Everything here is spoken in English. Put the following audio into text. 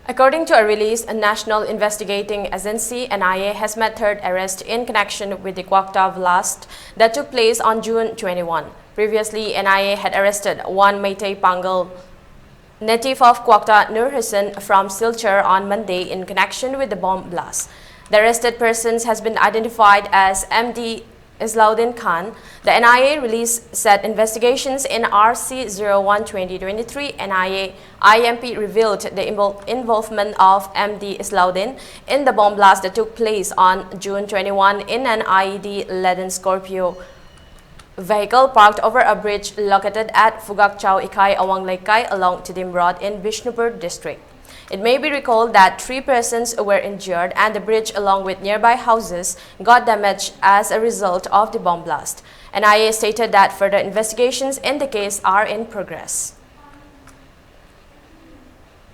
According to a release, a National Investigating Agency (NIA) has made third arrest in connection with the Kwakta blast that took place on June 21. Previously, NIA had arrested one Meitei Pangal native of Kwakta, Nur Hussain, from Silchar on Monday in connection with the bomb blast. The arrested persons has been identified as MD Islauddin Khan. The NIA release said investigations in RC01-2023 NIA IMP revealed the involvement of MD Islauddin in the bomb blast that took place on June 21 in an IED-laden Scorpio vehicle parked over a bridge located at Phugakchau Ikai Awang Laikai along Tidim Road in Bishnupur district. It may be recalled that 3 persons were injured and the bridge along with nearby houses got damaged as a result of the bomb blast. NIA stated that further investigations in the case are in progress.